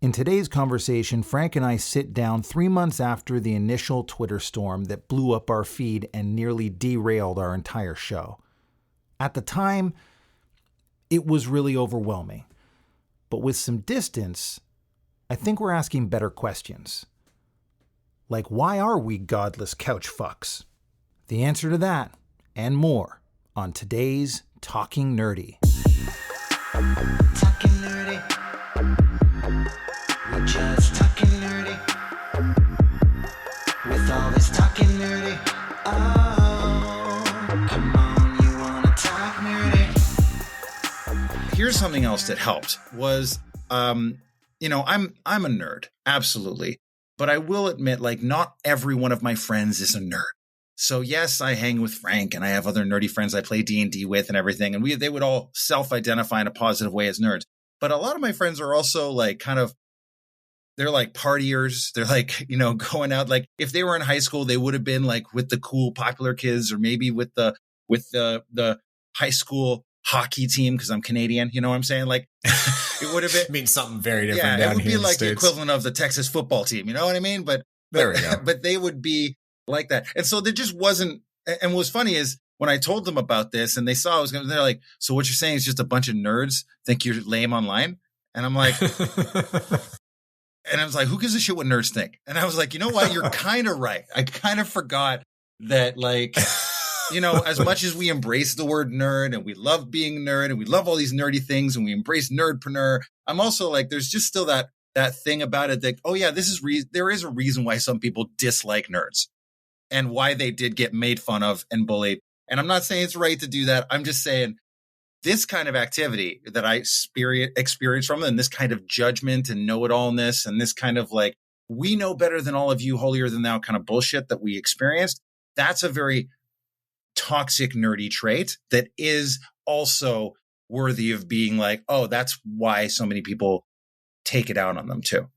In today's conversation, Frank and I sit down 3 months after the initial Twitter storm that blew up our feed and nearly derailed our entire show. At the time, it was really overwhelming. But with some distance, I think we're asking better questions. Like, why are we godless couch fucks? The answer to that and more on today's Talking Nerdy. Talking nerdy. We're just talking nerdy. With all this talking nerdy. Oh, come on, you wanna talk nerdy? Here's something else that helped was, I'm a nerd, absolutely. But I will admit, not every one of my friends is a nerd. So yes, I hang with Frank and I have other nerdy friends I play D&D with and everything. And they would all self-identify in a positive way as nerds. But a lot of my friends are also they're partiers. They're going out. If they were in high school, they would have been with the cool popular kids, or maybe with the high school hockey team, because I'm Canadian. You know what I'm saying? It would have been means something very different. Yeah, down it would here be in the equivalent of the Texas football team. You know what I mean? But there we go. But they would be like that. And so there just wasn't. And what's funny is when I told them about this and they saw I was going to, they're like, so what you're saying is just a bunch of nerds think you're lame online? And I'm like, and I was like, who gives a shit what nerds think? And I was like, you know what? You're kind of right. I kind of forgot that, as much as we embrace the word nerd and we love being nerd and we love all these nerdy things and we embrace Nerdpreneur, I'm also there's just still that thing about it that, oh yeah, there is a reason why some people dislike nerds and why they did get made fun of and bullied. And I'm not saying it's right to do that. I'm just saying this kind of activity that I experience from them, and this kind of judgment and know-it-allness and this kind of we know better than all of you, holier than thou kind of bullshit that we experienced, that's a very toxic nerdy trait that is also worthy of being oh, that's why so many people take it out on them too.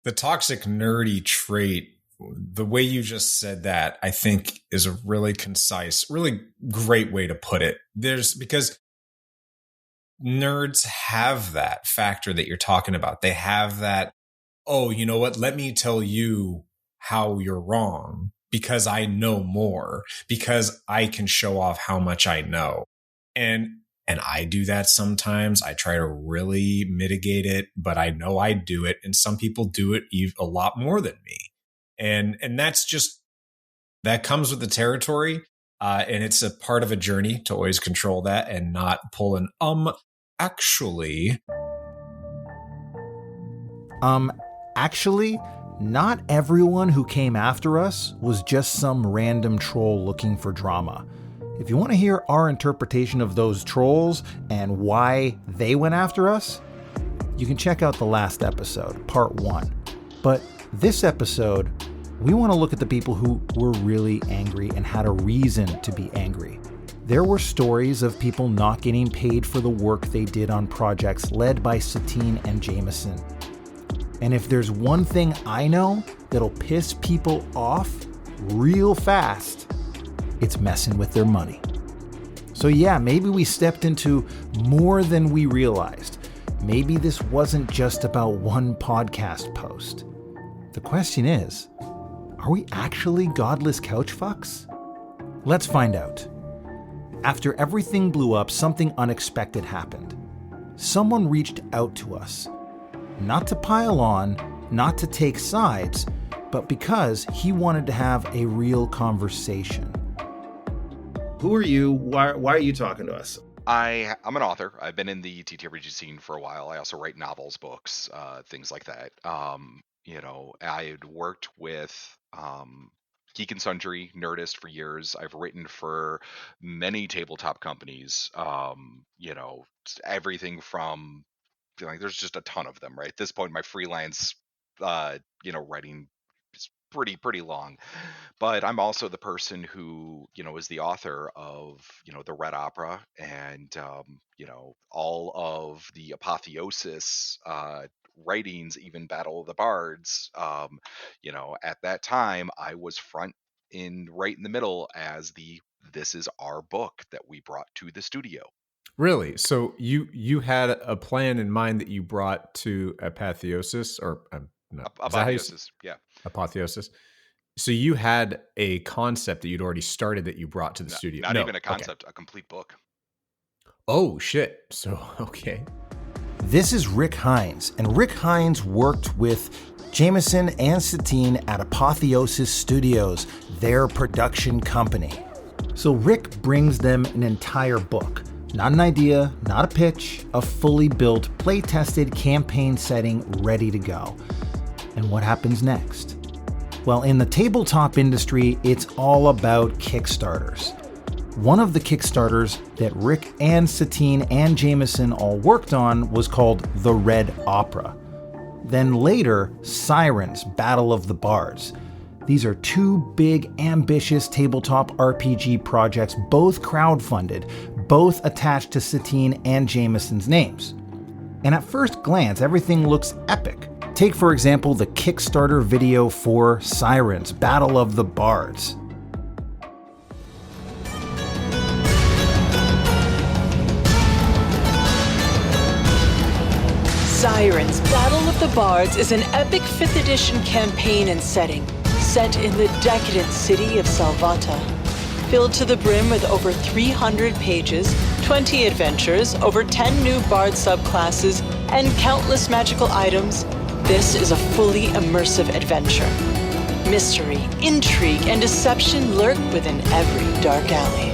The toxic nerdy trait, the way you just said that, I think is a really concise, really great way to put it. Because nerds have that factor that you're talking about. They have that, oh, you know what? Let me tell you how you're wrong because I know more, because I can show off how much I know. And I do that sometimes. I try to really mitigate it, but I know I do it. And some people do it a lot more than me. And that's just, that comes with the territory. And it's a part of a journey to always control that and not pull an actually. Actually, not everyone who came after us was just some random troll looking for drama. If you want to hear our interpretation of those trolls and why they went after us, you can check out the last episode, part 1. But this episode, we want to look at the people who were really angry and had a reason to be angry. There were stories of people not getting paid for the work they did on projects led by Satine and Jameson. And if there's one thing I know that'll piss people off real fast, it's messing with their money. So yeah, maybe we stepped into more than we realized. Maybe this wasn't just about one podcast post. The question is, are we actually godless couch fucks? Let's find out. After everything blew up, something unexpected happened. Someone reached out to us. Not to pile on, not to take sides, but because he wanted to have a real conversation. Who are you? Why are you talking to us? I'm an author. I've been in the TTRPG scene for a while. I also write novels, books, things like that. I had worked with Geek and Sundry, Nerdist for years. I've written for many tabletop companies. Everything from there's just a ton of them, right? At this point, my freelance, writing is pretty long. But I'm also the person who, is the author of, the Red Opera and, all of the Apotheosis writings, even Battle of the Bards. At that time, I was right in the middle as this is our book that we brought to the studio. Really? So you had a plan in mind that you brought to Apotheosis, or no, is that how you Apotheosis, yeah. Apotheosis? So you had a concept that you'd already started that you brought to the studio. Not No, even a okay. concept, a complete book. Oh shit. So okay. This is Rick Heinz, and Rick Heinz worked with Jameson and Satine at Apotheosis Studios, their production company. So Rick brings them an entire book. Not an idea, not a pitch, a fully built, play-tested campaign setting ready to go. And what happens next? Well, in the tabletop industry, it's all about Kickstarters. One of the Kickstarters that Rick and Satine and Jameson all worked on was called The Red Opera. Then later, Sirens: Battle of the Bards. These are two big, ambitious tabletop RPG projects, both crowdfunded, both attached to Satine and Jameson's names. And at first glance, everything looks epic. Take, for example, the Kickstarter video for Sirens: Battle of the Bards. Sirens: Battle of the Bards is an epic 5th edition campaign and setting, set in the decadent city of Salvata. Filled to the brim with over 300 pages, 20 adventures, over 10 new bard subclasses, and countless magical items, this is a fully immersive adventure. Mystery, intrigue, and deception lurk within every dark alley.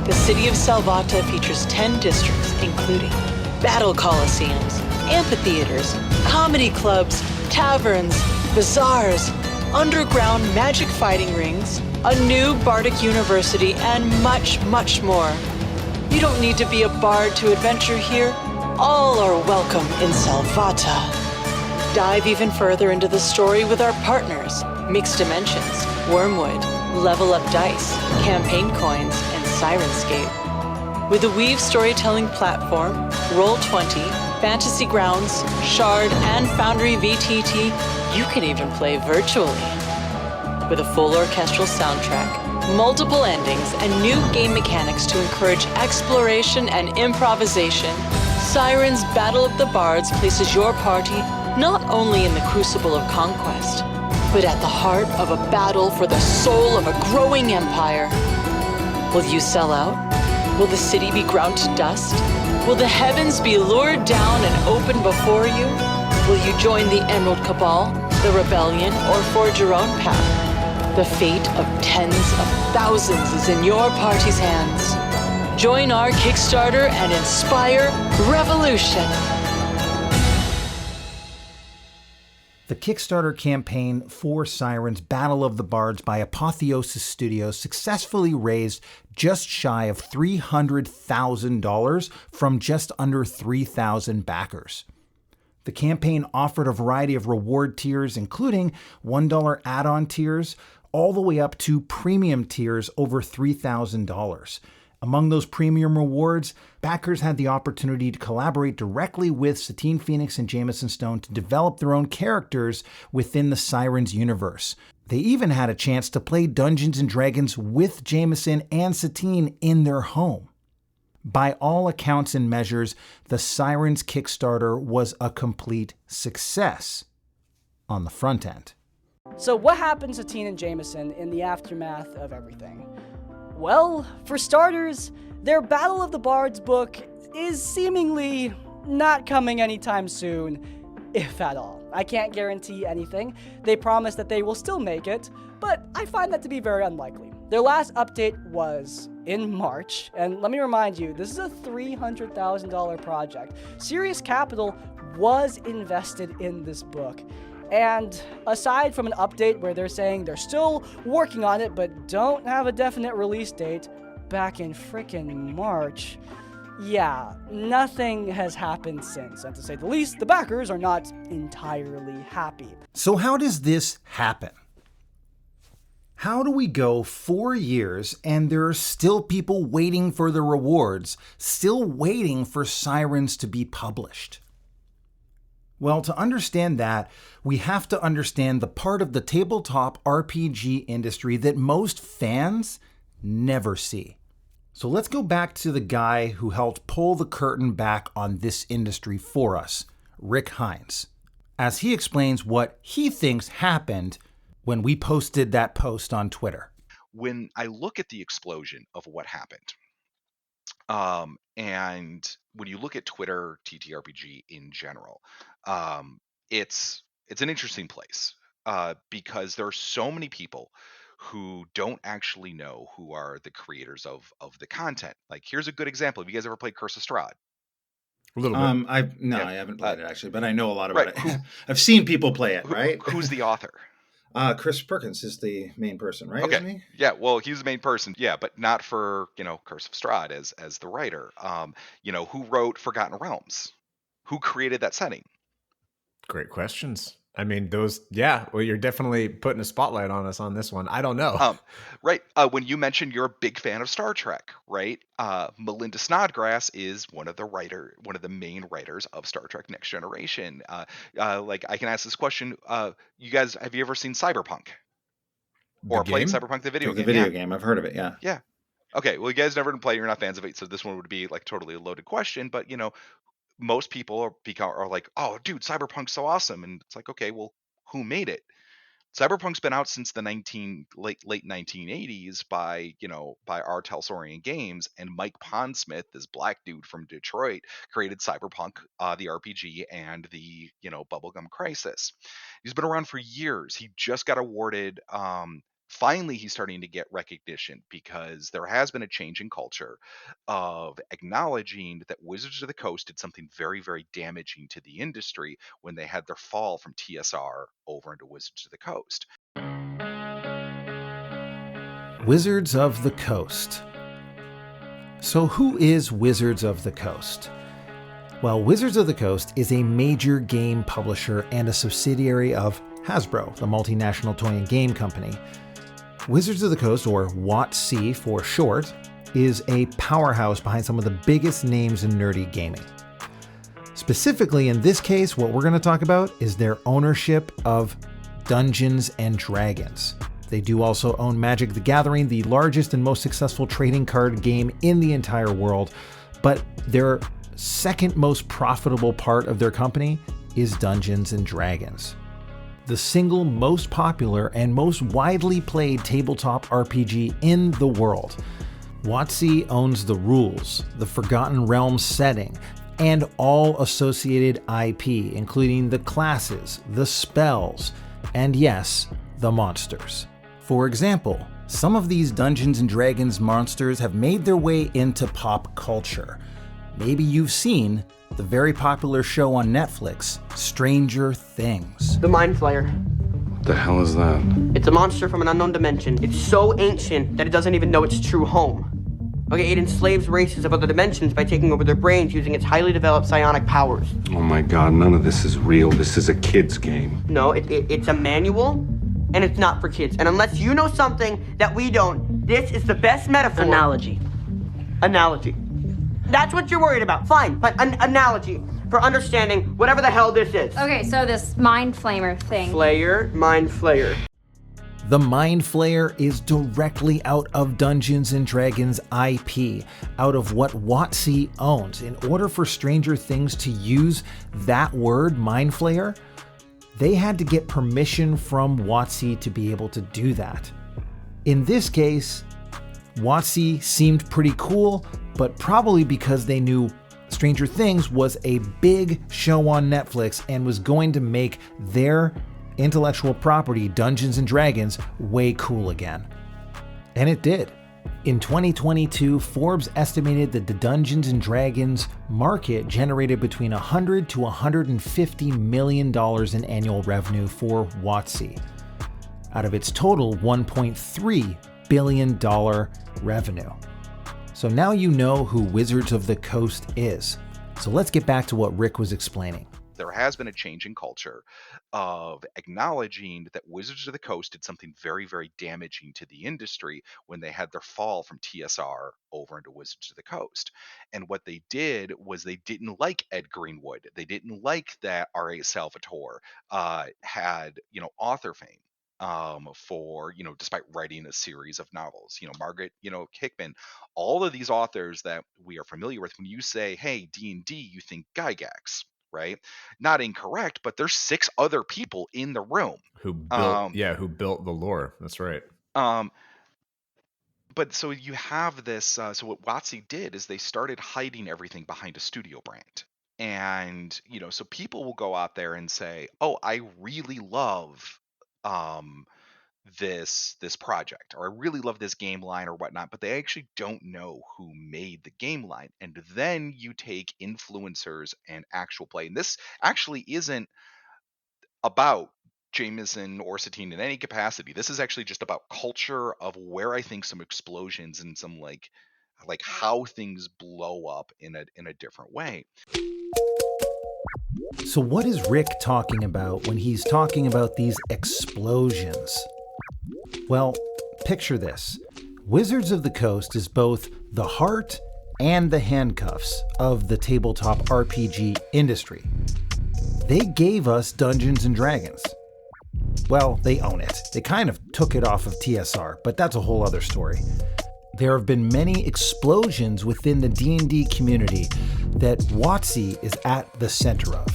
The city of Salvata features 10 districts, including battle coliseums, amphitheaters, comedy clubs, taverns, bazaars, underground magic fighting rings, a new bardic university, and much, much more. You don't need to be a bard to adventure here. All are welcome in Salvata. Dive even further into the story with our partners, Mixed Dimensions, Wormwood, Level Up Dice, Campaign Coins, and Sirenscape. With the Weave storytelling platform, Roll20, Fantasy Grounds, Shard, and Foundry VTT, you can even play virtually. With a full orchestral soundtrack, multiple endings, and new game mechanics to encourage exploration and improvisation, Sirens: Battle of the Bards places your party not only in the crucible of conquest, but at the heart of a battle for the soul of a growing empire. Will you sell out? Will the city be ground to dust? Will the heavens be lured down and open before you? Will you join the Emerald Cabal, the Rebellion, or forge your own path? The fate of tens of thousands is in your party's hands. Join our Kickstarter and inspire revolution. The Kickstarter campaign for Sirens: Battle of the Bards by Apotheosis Studios successfully raised just shy of $300,000 from just under 3,000 backers. The campaign offered a variety of reward tiers, including $1 add-on tiers, all the way up to premium tiers over $3,000. Among those premium rewards, backers had the opportunity to collaborate directly with Satine Phoenix and Jameson Stone to develop their own characters within the Sirens universe. They even had a chance to play Dungeons & Dragons with Jameson and Satine in their home. By all accounts and measures, the Sirens Kickstarter was a complete success on the front end. So what happened to Satine and Jameson in the aftermath of everything? Well, for starters, their Battle of the Bards book is seemingly not coming anytime soon, if at all. I can't guarantee anything. They promise that they will still make it, but I find that to be very unlikely. Their last update was in March, and let me remind you, this is a $300,000 project. Serious capital was invested in this book. And aside from an update where they're saying they're still working on it but don't have a definite release date back in frickin' March, yeah, nothing has happened since. And to say the least, the backers are not entirely happy. So how does this happen? How do we go 4 years and there are still people waiting for the rewards, still waiting for Sirens to be published? Well, to understand that, we have to understand the part of the tabletop RPG industry that most fans never see. So let's go back to the guy who helped pull the curtain back on this industry for us, Rick Heinz, as he explains what he thinks happened when we posted that post on Twitter. When I look at the explosion of what happened, and when you look at Twitter, TTRPG in general, it's an interesting place because there are so many people who don't actually know who are the creators of the content. Like, here's a good example. Have you guys ever played Curse of Strahd? A little bit. I haven't played it actually, but I know a lot about Right. it. I've seen people play it, right? Who's the author? Chris Perkins is the main person, right? Okay. Isn't he? Yeah, well, he's the main person. Yeah, but not for, Curse of Strahd as the writer. Who wrote Forgotten Realms? Who created that setting? Great questions. I mean, well, you're definitely putting a spotlight on us on this one. I don't know. Right. When you mentioned you're a big fan of Star Trek, right? Melinda Snodgrass is one of the main writers of Star Trek Next Generation. Like, I can ask this question. You guys, have you ever seen Cyberpunk? Or played Cyberpunk, the video game? The video game. I've heard of it, yeah. Yeah. Okay, well, you guys never played, you're not fans of it, so this one would be like totally a loaded question, but most people are like, oh, dude, Cyberpunk's so awesome. And it's like, okay, well, who made it? Cyberpunk's been out since the late 1980s by R. Telsorian Games, and Mike Pondsmith, this black dude from Detroit, created Cyberpunk, the RPG, and the Bubblegum Crisis. He's been around for years. He just got awarded. Finally, he's starting to get recognition because there has been a change in culture of acknowledging that Wizards of the Coast did something very, very damaging to the industry when they had their fall from TSR over into Wizards of the Coast. Wizards of the Coast. So who is Wizards of the Coast? Well, Wizards of the Coast is a major game publisher and a subsidiary of Hasbro, the multinational toy and game company. Wizards of the Coast, or WotC for short, is a powerhouse behind some of the biggest names in nerdy gaming. Specifically, in this case, what we're going to talk about is their ownership of Dungeons and Dragons. They do also own Magic the Gathering, the largest and most successful trading card game in the entire world, but their second most profitable part of their company is Dungeons and Dragons, the single most popular and most widely played tabletop RPG in the world. WotC owns the rules, the Forgotten Realms setting, and all associated IP, including the classes, the spells, and yes, the monsters. For example, some of these Dungeons and Dragons monsters have made their way into pop culture. Maybe you've seen the very popular show on Netflix, Stranger Things. The Mind Flayer. What the hell is that? It's a monster from an unknown dimension. It's so ancient that it doesn't even know its true home. Okay, it enslaves races of other dimensions by taking over their brains using its highly developed psionic powers. Oh my god, none of this is real. This is a kid's game. No, it's a manual, and it's not for kids. And unless you know something that we don't, this is the best metaphor. Analogy. That's what you're worried about. Fine, but an analogy for understanding whatever the hell this is. Okay, so this Mind Flamer thing. Mind Flayer. The Mind Flayer is directly out of Dungeons & Dragons IP, out of what WotC owns. In order for Stranger Things to use that word, Mind Flayer, they had to get permission from WotC to be able to do that. In this case, WotC seemed pretty cool, but probably because they knew Stranger Things was a big show on Netflix and was going to make their intellectual property, Dungeons and Dragons, way cool again. And it did. In 2022, Forbes estimated that the Dungeons and Dragons market generated between $100 to $150 million in annual revenue for WotC, out of its total $1.3 billion revenue. So now you know who Wizards of the Coast is. So let's get back to what Rick was explaining. There has been a change in culture of acknowledging that Wizards of the Coast did something very, very damaging to the industry when they had their fall from TSR over into Wizards of the Coast. And what they did was they didn't like Ed Greenwood. They didn't like that R.A. Salvatore had, author fame. for, despite writing a series of novels. Margaret, Hickman, all of these authors that we are familiar with. When you say, hey, D&D, you think Gygax, right? Not incorrect, but there's 6 other people in the room who built the lore. That's right. But so you have this. So what WotC did is they started hiding everything behind a studio brand, and so people will go out there and say, "Oh, I really love this project, or I really love this game line or whatnot," but they actually don't know who made the game line. And then you take influencers and actual play, and this actually isn't about Jameson or Satine in any capacity. This is actually just about culture of where I think some explosions and some like how things blow up in a different way. So what is Rick talking about when he's talking about these explosions? Well, picture this. Wizards of the Coast is both the heart and the handcuffs of the tabletop RPG industry. They gave us Dungeons and Dragons. Well, they own it. They kind of took it off of TSR, but that's a whole other story. There have been many explosions within the D&D community that WotC is at the center of.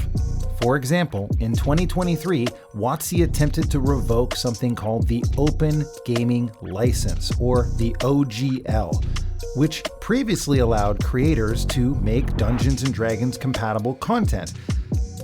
For example, in 2023, WotC attempted to revoke something called the Open Gaming License, or the OGL, which previously allowed creators to make Dungeons & Dragons compatible content.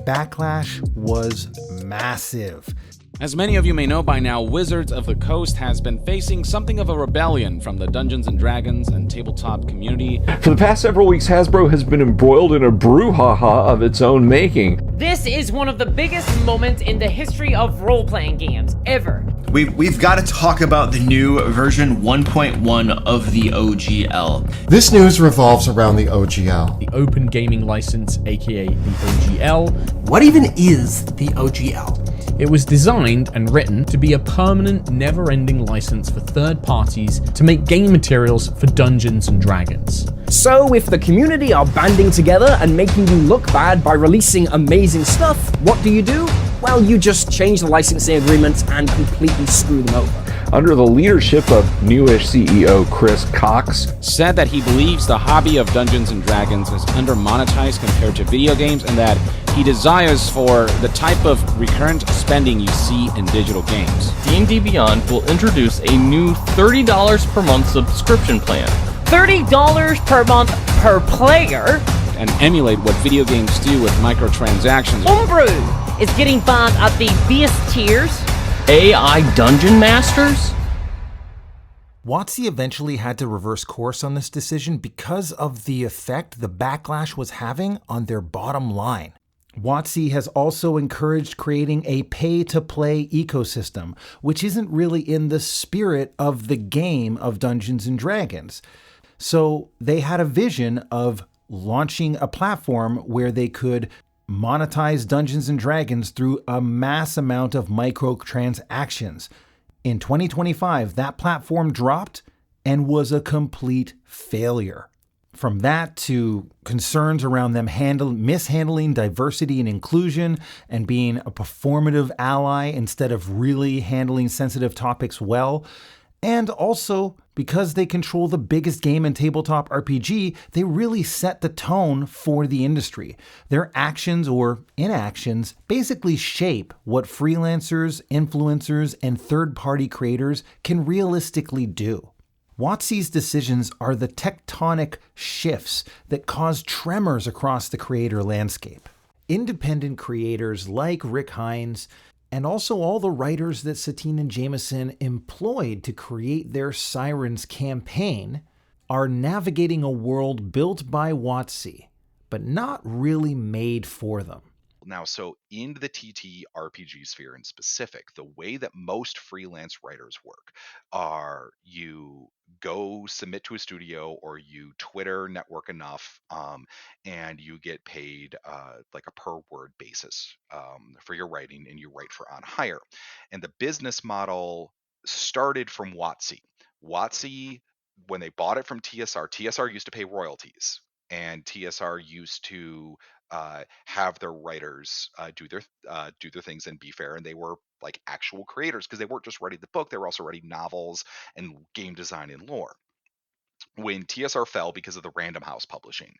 Backlash was massive. As many of you may know by now, Wizards of the Coast has been facing something of a rebellion from the Dungeons & Dragons and tabletop community. For the past several weeks, Hasbro has been embroiled in a brouhaha of its own making. This is one of the biggest moments in the history of role-playing games ever. We've got to talk about the new version 1.1 of the OGL. This news revolves around the OGL. The Open Gaming License, aka the OGL. What even is the OGL? It was designed and written to be a permanent, never-ending license for third parties to make game materials for Dungeons & Dragons. So if the community are banding together and making you look bad by releasing amazing stuff, what do? Well, you just change the licensing agreements and completely screw them over. Under the leadership of newish CEO Chris Cox, said that he believes the hobby of Dungeons & Dragons is under-monetized compared to video games, and that he desires for the type of recurrent spending you see in digital games. D&D Beyond will introduce a new $30 per month subscription plan. $30 per month per player? And emulate what video games do with microtransactions. Homebrew is getting banned at the base tiers. AI Dungeon Masters? WotC eventually had to reverse course on this decision because of the effect the backlash was having on their bottom line. WotC has also encouraged creating a pay-to-play ecosystem, which isn't really in the spirit of the game of Dungeons & Dragons. So they had a vision of launching a platform where they could monetize Dungeons & Dragons through a mass amount of microtransactions. In 2025, that platform dropped and was a complete failure. From that to concerns around them mishandling diversity and inclusion and being a performative ally instead of really handling sensitive topics well. And also, because they control the biggest game in tabletop RPG, they really set the tone for the industry. Their actions or inactions basically shape what freelancers, influencers, and third-party creators can realistically do. WotC's decisions are the tectonic shifts that cause tremors across the creator landscape. Independent creators like Rick Heinz, and also all the writers that Satine and Jameson employed to create their Sirens campaign, are navigating a world built by WotC, but not really made for them. Now, so in the TTRPG sphere in specific, the way that most freelance writers work are you go submit to a studio or you Twitter network enough, and you get paid like a per word basis for your writing, and you write for on hire. And the business model started from WotC. WotC, when they bought it from TSR used to pay royalties. and TSR used to have their writers do their things and be fair, and they were like actual creators because they weren't just writing the book; they were also writing novels and game design and lore. When TSR fell because of the Random House publishing,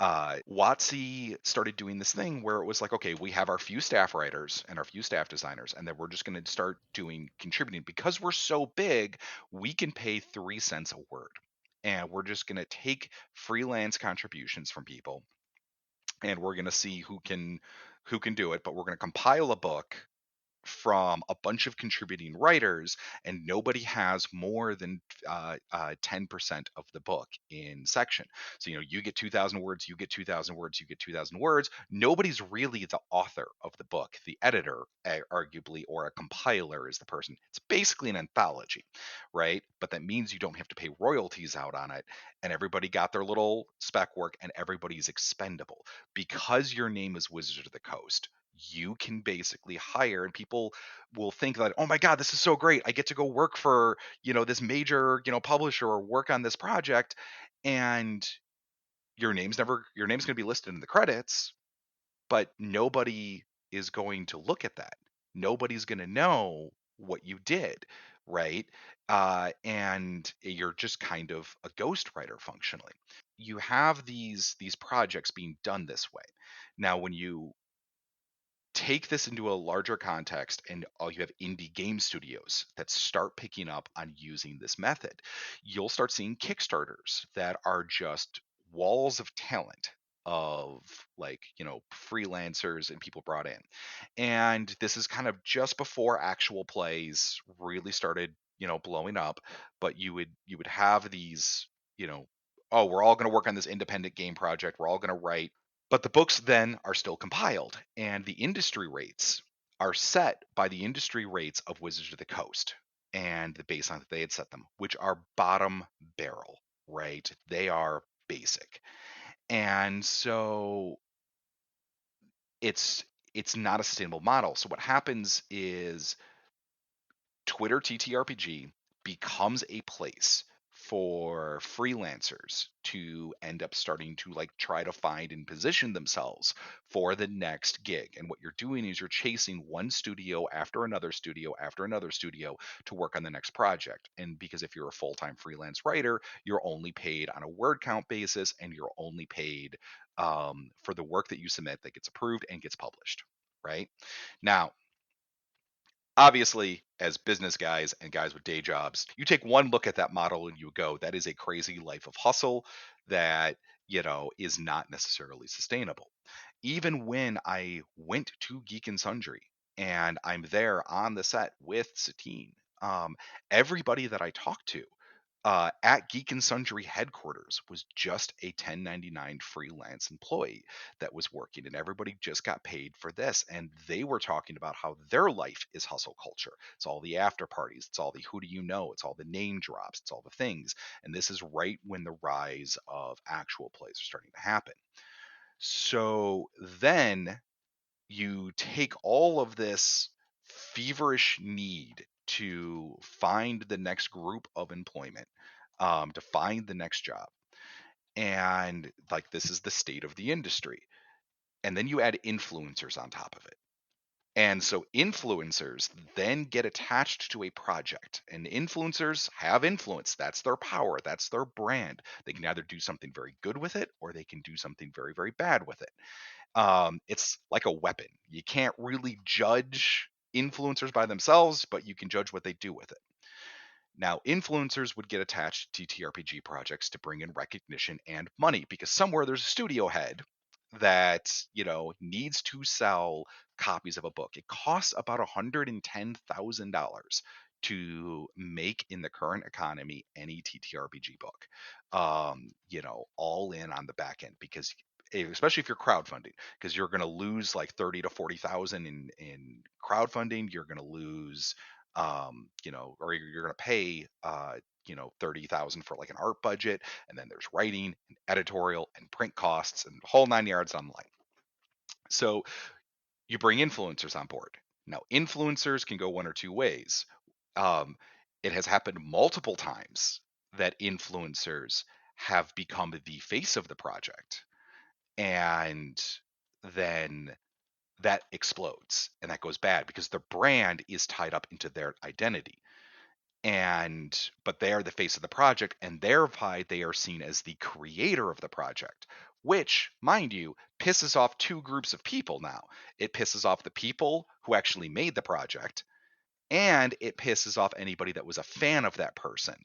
WotC started doing this thing where it was like, okay, we have our few staff writers and our few staff designers, and then we're just going to start doing contributing. Because we're so big, we can pay 3 cents a word. And we're just going to take freelance contributions from people, and we're going to see who can do it. But we're going to compile a book from a bunch of contributing writers, and nobody has more than 10% of the book in section. So, you get 2,000 words, you get 2,000 words, you get 2,000 words. Nobody's really the author of the book. The editor, arguably, or a compiler is the person. It's basically an anthology, right? But that means you don't have to pay royalties out on it, and everybody got their little spec work, and everybody's expendable. Because your name is Wizards of the Coast, you can basically hire, and people will think that, oh my god, this is so great, I get to go work for this major publisher or work on this project, and your name's going to be listed in the credits, but nobody is going to look at that. Nobody's going to know what you did, right? And you're just kind of a ghostwriter functionally. You have these projects being done this way. Now, when you take this into a larger context, and you have indie game studios that start picking up on using this method, you'll start seeing Kickstarters that are just walls of talent of freelancers and people brought in. And this is kind of just before actual plays really started blowing up. But you would have these, oh, we're all going to work on this independent game project, we're all going to write. But the books then are still compiled, and the industry rates are set by the industry rates of Wizards of the Coast and the baseline that they had set them, which are bottom barrel, right? They are basic. And so it's not a sustainable model. So what happens is Twitter TTRPG becomes a place for freelancers to end up starting to try to find and position themselves for the next gig. And what you're doing is you're chasing one studio after another studio after another studio to work on the next project. And because if you're a full-time freelance writer, you're only paid on a word count basis, and you're only paid for the work that you submit that gets approved and gets published, right? Now, obviously, as business guys and guys with day jobs, you take one look at that model and you go, that is a crazy life of hustle that, is not necessarily sustainable. Even when I went to Geek and Sundry and I'm there on the set with Satine, everybody that I talked to at Geek and Sundry headquarters was just a 1099 freelance employee that was working, and everybody just got paid for this. And they were talking about how their life is hustle culture. It's all the after parties, it's all the who do you know, it's all the name drops, it's all the things. And this is right when the rise of actual plays are starting to happen. So then you take all of this feverish need to find the next group of employment, to find the next job. And this is the state of the industry. And then you add influencers on top of it. And so influencers then get attached to a project, and influencers have influence. That's their power. That's their brand. They can either do something very good with it, or they can do something very, very bad with it. It's like a weapon. You can't really judge influencers by themselves, but you can judge what they do with it. Now, influencers would get attached to TTRPG projects to bring in recognition and money, because somewhere there's a studio head that, needs to sell copies of a book. It costs about $110,000 to make, in the current economy, any TTRPG book, all in on the back end, because especially if you're crowdfunding, because you're going to lose 30 to 40,000 in crowdfunding. You're going to lose or you're going to pay 30,000 for an art budget, and then there's writing and editorial and print costs and the whole 9 yards on the line. So you bring influencers on board. Now, influencers can go one or two ways. It has happened multiple times that influencers have become the face of the project, and then that explodes and that goes bad because the brand is tied up into their identity. But they are the face of the project, and thereby they are seen as the creator of the project, which, mind you, pisses off two groups of people now. It pisses off the people who actually made the project, and it pisses off anybody that was a fan of that person,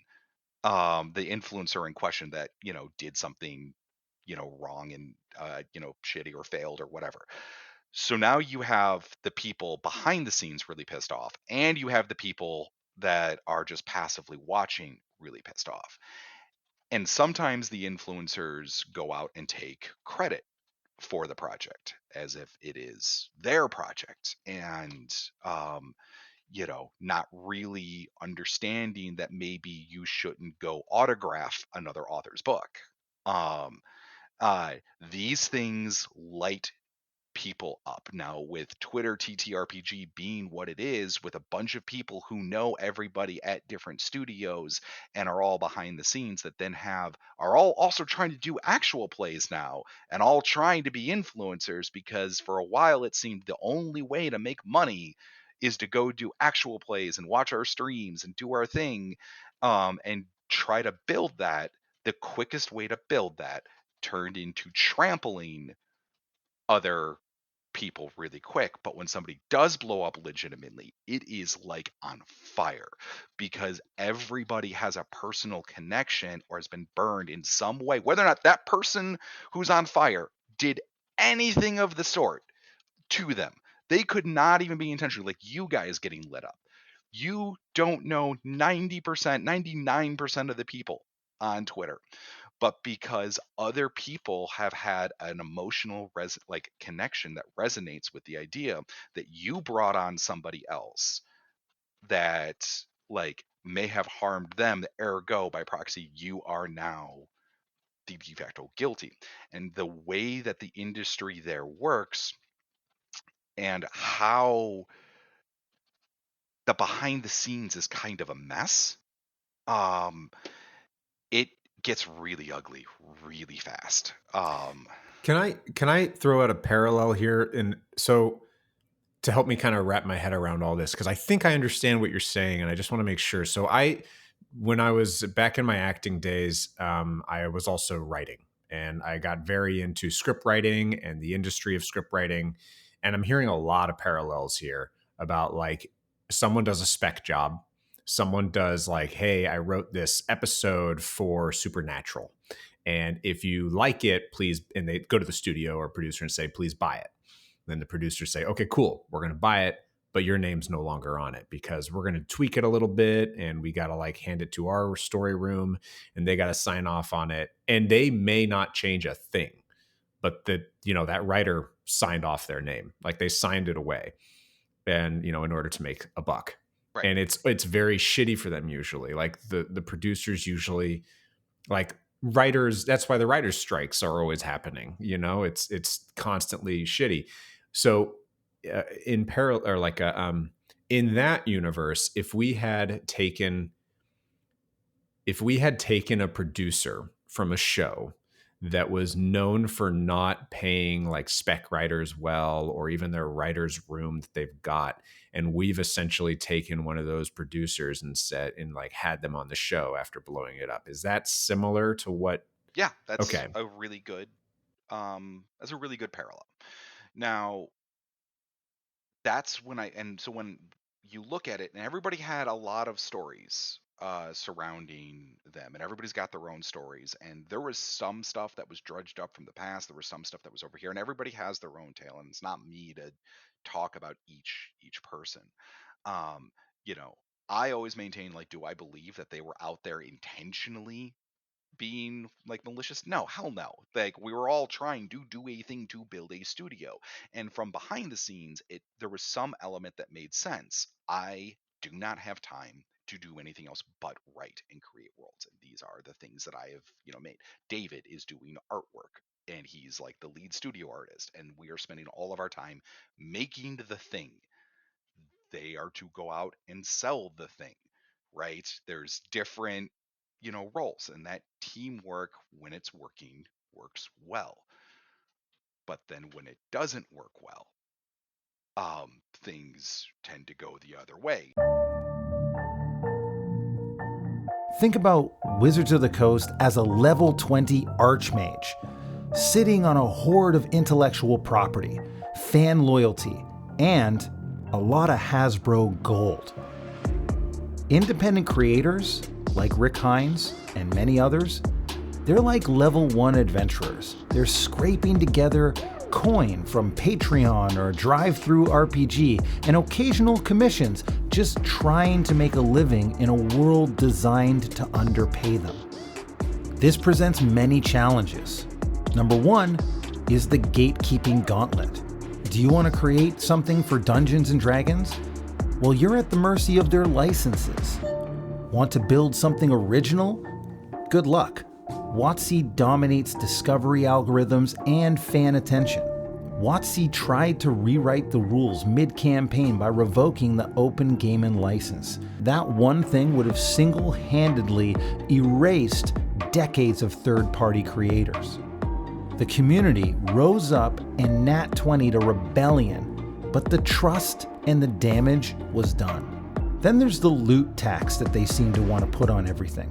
the influencer in question that did something wrong and shitty or failed or whatever. So now you have the people behind the scenes really pissed off, and you have the people that are just passively watching really pissed off. And sometimes the influencers go out and take credit for the project as if it is their project, and not really understanding that maybe you shouldn't go autograph another author's book. Um, these things light people up. Now, with Twitter TTRPG being what it is, with a bunch of people who know everybody at different studios and are all behind the scenes, that then are all also trying to do actual plays now, and all trying to be influencers, because for a while it seemed the only way to make money is to go do actual plays and watch our streams and do our thing, and try to build that. The quickest way to build that turned into trampling other people really quick. But when somebody does blow up legitimately, it is like on fire, because everybody has a personal connection or has been burned in some way, whether or not that person who's on fire did anything of the sort to them. They could not even be intentional, like you guys getting lit up. You don't know 90%, 99% of the people on Twitter, but because other people have had an emotional connection that resonates with the idea that you brought on somebody else that may have harmed them, ergo by proxy you are now the de facto guilty. And the way that the industry there works, and how the behind the scenes is kind of a mess, it gets really ugly really fast. Can I throw out a parallel here? And so to help me kind of wrap my head around all this, because I think I understand what you're saying, and I just want to make sure. So when I was back in my acting days, I was also writing, and I got very into script writing and the industry of script writing. And I'm hearing a lot of parallels here about someone does a spec job. Someone does hey, I wrote this episode for Supernatural. And if you like it, please, and they go to the studio or producer and say, please buy it. Then the producers say, okay, cool, we're going to buy it, but your name's no longer on it because we're going to tweak it a little bit, and we got to hand it to our story room, and they got to sign off on it. And they may not change a thing, but that writer signed off their name, they signed it away, and in order to make a buck. Right. And it's very shitty for them usually. The producers usually writers. That's why the writers' strikes are always happening. It's constantly shitty. So in parallel, or in that universe, if we had taken a producer from a show that was known for not paying spec writers well, or even their writer's room that they've got, and we've essentially taken one of those producers and had them on the show after blowing it up. Is that similar to what? Yeah, that's okay. a really good parallel. Now, that's when you look at it, and everybody had a lot of stories surrounding them, and everybody's got their own stories, and there was some stuff that was drudged up from the past, there was some stuff that was over here, and everybody has their own tale, and it's not me to talk about each person. I always maintain, do I believe that they were out there intentionally being malicious? No, hell no. We were all trying to do a thing to build a studio, and from behind the scenes there was some element that made sense. I do not have time to do anything else but write and create worlds, and these are the things that I have made. David is doing artwork, and he's the lead studio artist, and we are spending all of our time making the thing. They are to go out and sell the thing, right? There's different roles, and that teamwork, when it's working, works well. But then when it doesn't work well, things tend to go the other way. Think about Wizards of the Coast as a level 20 archmage, sitting on a hoard of intellectual property, fan loyalty, and a lot of Hasbro gold. Independent creators, like Rick Heinz and many others, they're like level 1 adventurers. They're scraping together coin from Patreon or drive-through RPG and occasional commissions, just trying to make a living in a world designed to underpay them. This presents many challenges. Number 1 is the gatekeeping gauntlet. Do you want to create something for Dungeons and Dragons? Well, you're at the mercy of their licenses. Want to build something original? Good luck. WotC dominates discovery algorithms and fan attention. WotC tried to rewrite the rules mid-campaign by revoking the Open Gaming license. That one thing would have single-handedly erased decades of third-party creators. The community rose up and nat 20'd a rebellion, but the trust and the damage was done. Then there's the loot tax that they seem to want to put on everything.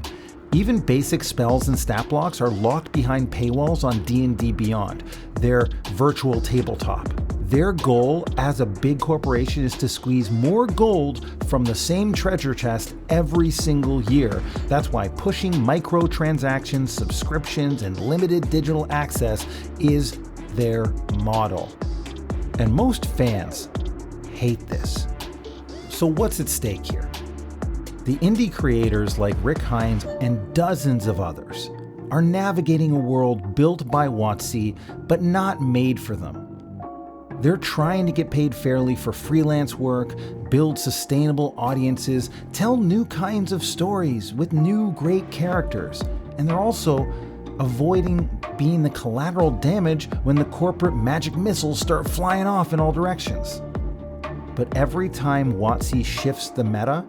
Even basic spells and stat blocks are locked behind paywalls on D&D Beyond, their virtual tabletop. Their goal as a big corporation is to squeeze more gold from the same treasure chest every single year. That's why pushing microtransactions, subscriptions, and limited digital access is their model. And most fans hate this. So what's at stake here? The indie creators like Rick Heinz and dozens of others are navigating a world built by WotC but not made for them. They're trying to get paid fairly for freelance work, build sustainable audiences, tell new kinds of stories with new great characters, and they're also avoiding being the collateral damage when the corporate magic missiles start flying off in all directions. But every time WotC shifts the meta,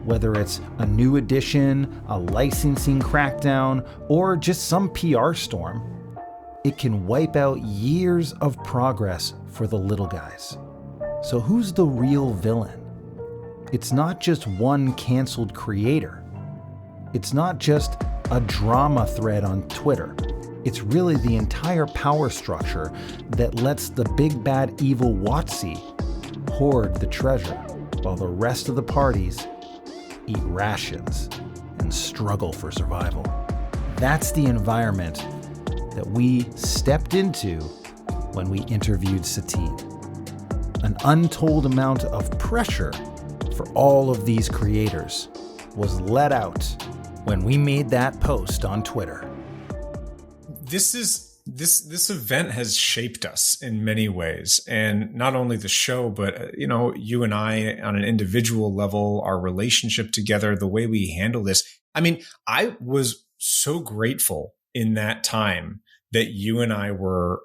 whether it's a new edition, a licensing crackdown, or just some PR storm, it can wipe out years of progress for the little guys. So who's the real villain? It's not just one canceled creator. It's not just a drama thread on Twitter. It's really the entire power structure that lets the big bad evil WotC hoard the treasure while the rest of the parties eat rations and struggle for survival. That's the environment that we stepped into when we interviewed Satine. An untold amount of pressure for all of these creators was let out when we made that post on Twitter. This event has shaped us in many ways, and not only the show, but you and I on an individual level, our relationship together, the way we handle this. I mean, I was so grateful in that time that you and I were,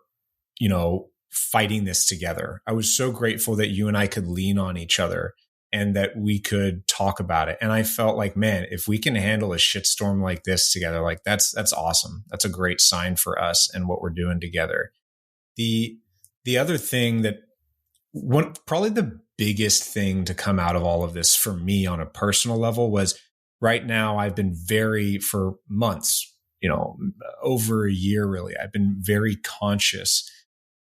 fighting this together. I was so grateful that you and I could lean on each other and that we could talk about it. And I felt like, man, if we can handle a shitstorm like this together, like that's awesome. That's a great sign for us and what we're doing together. The other thing that probably the biggest thing to come out of all of this for me on a personal level was right now I've been for months, over a year, really, I've been very conscious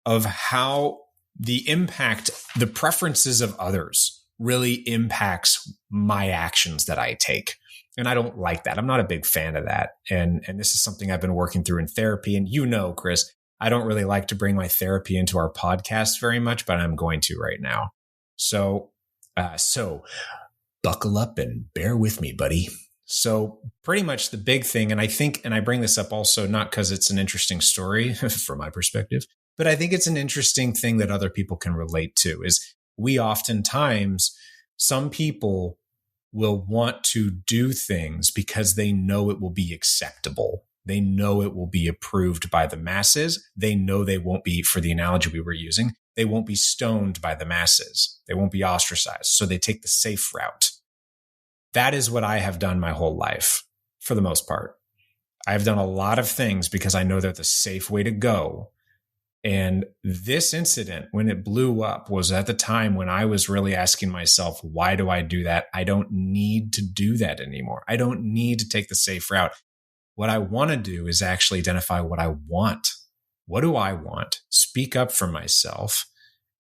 of how the impact, the preferences of others really impacts my actions that I take. And I don't like that. I'm not a big fan of that. And this is something I've been working through in therapy. And Chris, I don't really like to bring my therapy into our podcast very much, but I'm going to right now. So buckle up and bear with me, buddy. So pretty much the big thing, and I bring this up also not because it's an interesting story from my perspective, but I think it's an interesting thing that other people can relate to is we oftentimes, some people will want to do things because they know it will be acceptable. They know it will be approved by the masses. They know they won't be, for the analogy we were using, they won't be stoned by the masses. They won't be ostracized. So they take the safe route. That is what I have done my whole life. for the most part. I've done a lot of things because I know they're the safe way to go. And this incident, when it blew up, was at the time when I was really asking myself, why do I do that? I don't need to do that anymore. I don't need to take the safe route. What I want to do is actually identify what I want. What do I want? Speak up for myself,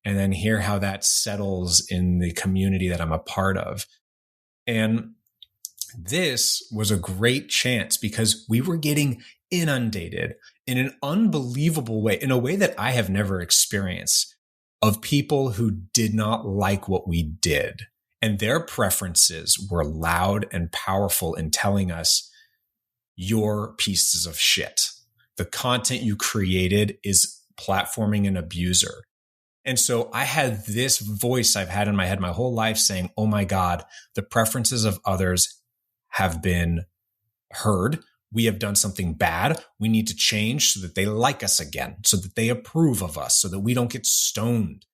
and then hear how that settles in the community that I'm a part of. And this was a great chance because we were getting inundated in an unbelievable way, in a way that I have never experienced, of people who did not like what we did. And their preferences were loud and powerful in telling us, you're pieces of shit. The content you created is platforming an abuser. And so I had this voice I've had in my head my whole life saying, oh my God, the preferences of others have been heard. We have done something bad. We need to change so that they like us again, so that they approve of us, so that we don't get stoned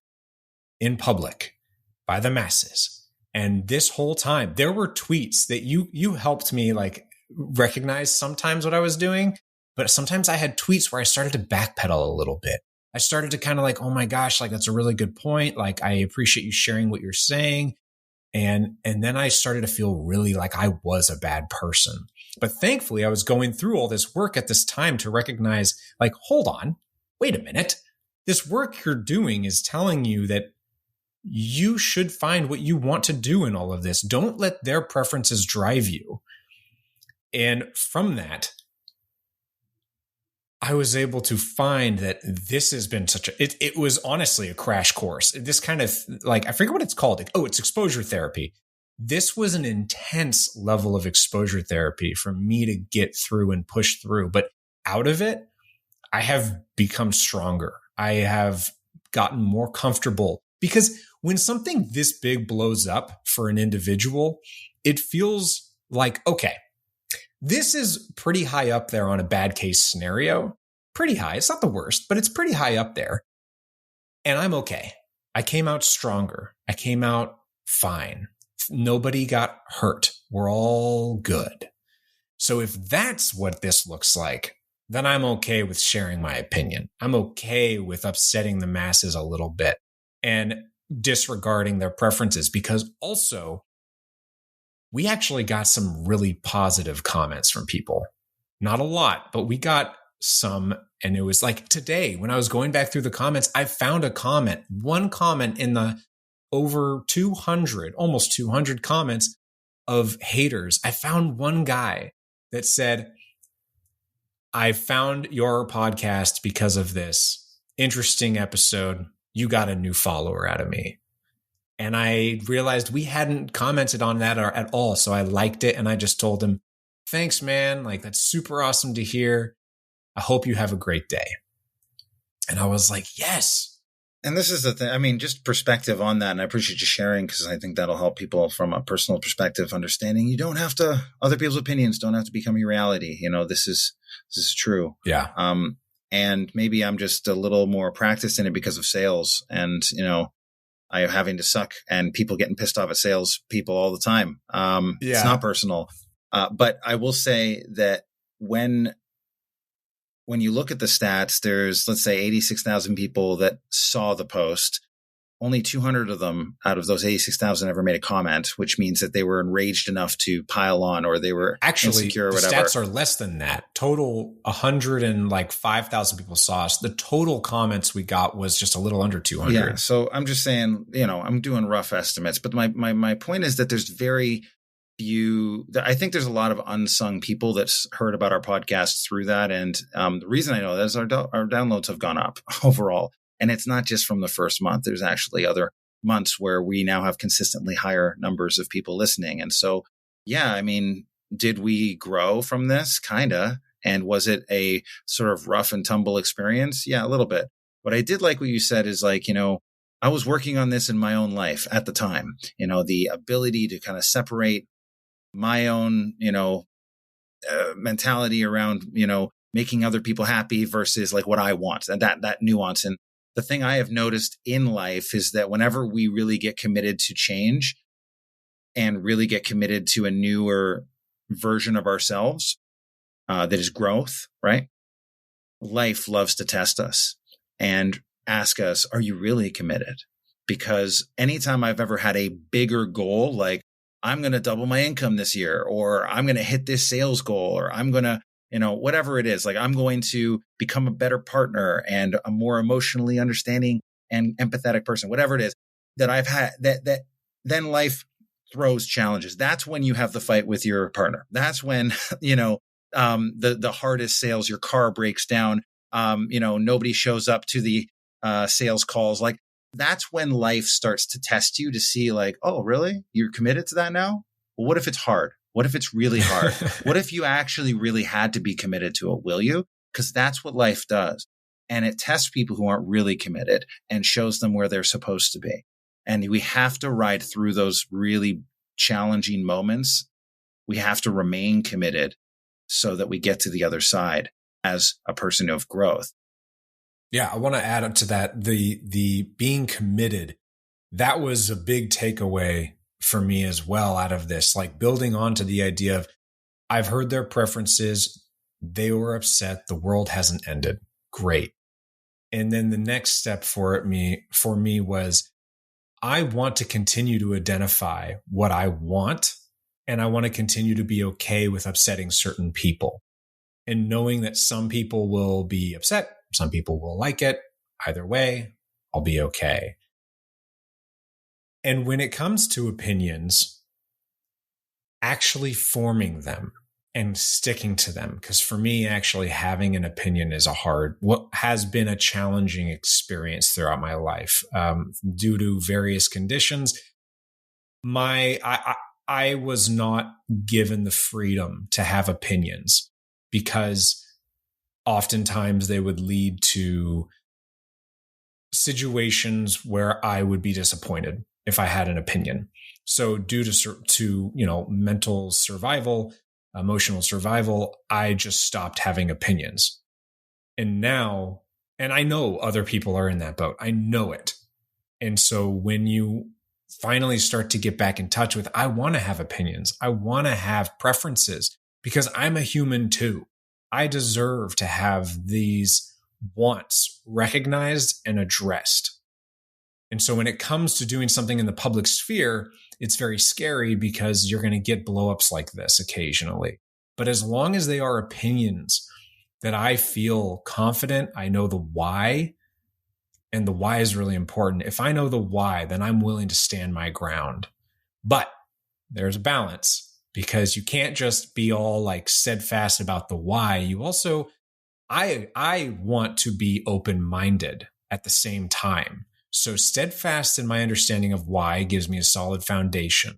in public by the masses. And this whole time, there were tweets that you helped me like recognize sometimes what I was doing, but sometimes I had tweets where I started to backpedal a little bit. I started to kind of like, oh my gosh, like that's a really good point. Like I appreciate you sharing what you're saying. And then I started to feel really like I was a bad person. But thankfully, I was going through all this work at this time to recognize, like, hold on, wait a minute. This work you're doing is telling you that you should find what you want to do in all of this. Don't let their preferences drive you. And from that, I was able to find that this has been it was honestly a crash course. This kind of like, I forget what it's called. Oh, it's exposure therapy. This was an intense level of exposure therapy for me to get through and push through. But out of it, I have become stronger. I have gotten more comfortable because when something this big blows up for an individual, it feels like, okay, this is pretty high up there on a bad case scenario. Pretty high. It's not the worst, but it's pretty high up there. And I'm okay. I came out stronger. I came out fine. Nobody got hurt. We're all good. So if that's what this looks like, then I'm okay with sharing my opinion. I'm okay with upsetting the masses a little bit and disregarding their preferences, because also we actually got some really positive comments from people. Not a lot, but we got some. And it was like today when I was going back through the comments, I found one comment in the over 200, almost 200 comments of haters. I found one guy that said, I found your podcast because of this interesting episode. You got a new follower out of me. And I realized we hadn't commented on that at all. So I liked it. And I just told him, thanks, man. Like, that's super awesome to hear. I hope you have a great day. And I was like, yes. And this is the thing. I mean, just perspective on that. And I appreciate you sharing, because I think that'll help people from a personal perspective, understanding you don't have to, other people's opinions don't have to become your reality. You know, this is true. Yeah. And maybe I'm just a little more practiced in it because of sales, and, you know, I am having to suck and people getting pissed off at sales people all the time. It's not personal. But I will say that when you look at the stats, there's, let's say, 86,000 people that saw the post. Only 200 of them out of those 86,000 ever made a comment, which means that they were enraged enough to pile on, or they were actually insecure or the whatever. Stats are less than that. Total 105,000 people saw us. The total comments we got was just a little under 200. Yeah. So I'm just saying, you know, I'm doing rough estimates, but my point is that there's very few. I think there's a lot of unsung people that's heard about our podcast through that, and the reason I know that is our downloads have gone up overall. And it's not just from the first month. There's actually other months where we now have consistently higher numbers of people listening. And so, yeah, I mean, did we grow from this? Kinda. And was it a sort of rough and tumble experience? Yeah, a little bit. What I did like what you said is, like, you know, I was working on this in my own life at the time. You know, the ability to kind of separate my own, you know, mentality around, you know, making other people happy versus like what I want, and that nuance. And the thing I have noticed in life is that whenever we really get committed to change and really get committed to a newer version of ourselves, that is growth, right? Life loves to test us and ask us, are you really committed? Because anytime I've ever had a bigger goal, like I'm going to double my income this year, or I'm going to hit this sales goal, or I'm going to, whatever it is, like I'm going to become a better partner and a more emotionally understanding and empathetic person, whatever it is that I've had, that then life throws challenges. That's when you have the fight with your partner. That's when, the hardest sales, your car breaks down, nobody shows up to the sales calls. Like that's when life starts to test you to see like, oh, really? You're committed to that now? Well, what if it's hard? What if it's really hard? What if you actually really had to be committed to it? Will you? Because that's what life does. And it tests people who aren't really committed and shows them where they're supposed to be. And we have to ride through those really challenging moments. We have to remain committed so that we get to the other side as a person of growth. Yeah, I want to add up to that. The being committed, that was a big takeaway for me as well out of this, like building on to the idea of I've heard their preferences. They were upset. The world hasn't ended. Great. And then the next step for me was I want to continue to identify what I want, and I want to continue to be okay with upsetting certain people and knowing that some people will be upset. Some people will like it. Either way, I'll be okay. And when it comes to opinions, actually forming them and sticking to them, because for me, actually having an opinion is what has been a challenging experience throughout my life due to various conditions. I was not given the freedom to have opinions because oftentimes they would lead to situations where I would be disappointed if I had an opinion. So due to mental survival, emotional survival, I just stopped having opinions. And now, and I know other people are in that boat. I know it. And so when you finally start to get back in touch with, I want to have opinions. I want to have preferences because I'm a human too. I deserve to have these wants recognized and addressed. And so when it comes to doing something in the public sphere, it's very scary because you're going to get blowups like this occasionally. But as long as they are opinions that I feel confident, I know the why, and the why is really important. If I know the why, then I'm willing to stand my ground. But there's a balance because you can't just be all like steadfast about the why. You also, I want to be open-minded at the same time. So steadfast in my understanding of why gives me a solid foundation,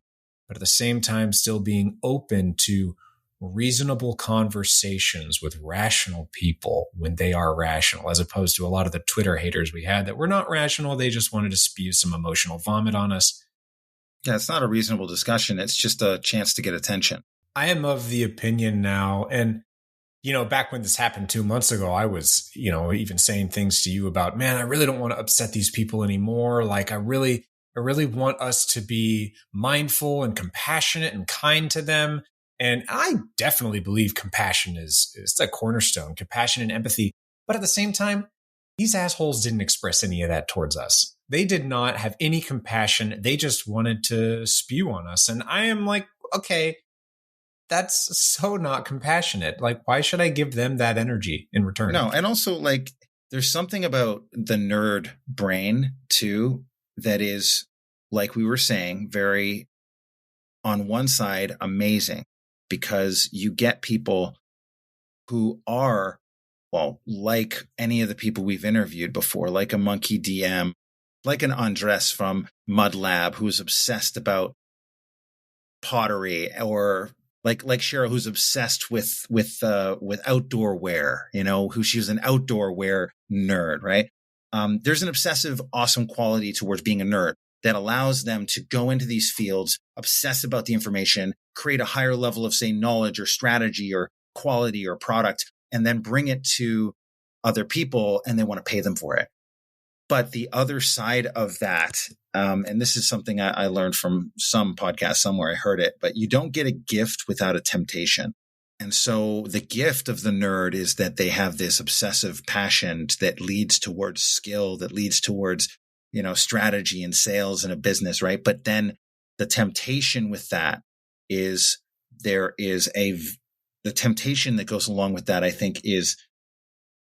but at the same time, still being open to reasonable conversations with rational people when they are rational, as opposed to a lot of the Twitter haters we had that were not rational. They just wanted to spew some emotional vomit on us. Yeah, it's not a reasonable discussion. It's just a chance to get attention. I am of the opinion now, and back when this happened 2 months ago, I was, even saying things to you about, man, I really don't want to upset these people anymore. Like, I really want us to be mindful and compassionate and kind to them. And I definitely believe compassion is a cornerstone, compassion and empathy. But at the same time, these assholes didn't express any of that towards us. They did not have any compassion. They just wanted to spew on us. And I am like, okay, that's so not compassionate. Like, why should I give them that energy in return? No. And also, like, there's something about the nerd brain, too, that is, like we were saying, very, on one side, amazing, because you get people who are, well, like any of the people we've interviewed before, like a Monkey DM, like an Andres from Mud Lab, who's obsessed about pottery, or like Cheryl, who's obsessed with outdoor wear, who she's an outdoor wear nerd, right? There's an obsessive, awesome quality towards being a nerd that allows them to go into these fields, obsess about the information, create a higher level of, say, knowledge or strategy or quality or product, and then bring it to other people, and they want to pay them for it. But the other side of that, and this is something I learned from some podcast somewhere, I heard it, but you don't get a gift without a temptation. And so the gift of the nerd is that they have this obsessive passion that leads towards skill, that leads towards, strategy and sales in a business, right? But then the temptation with that is the temptation that goes along with that, I think, is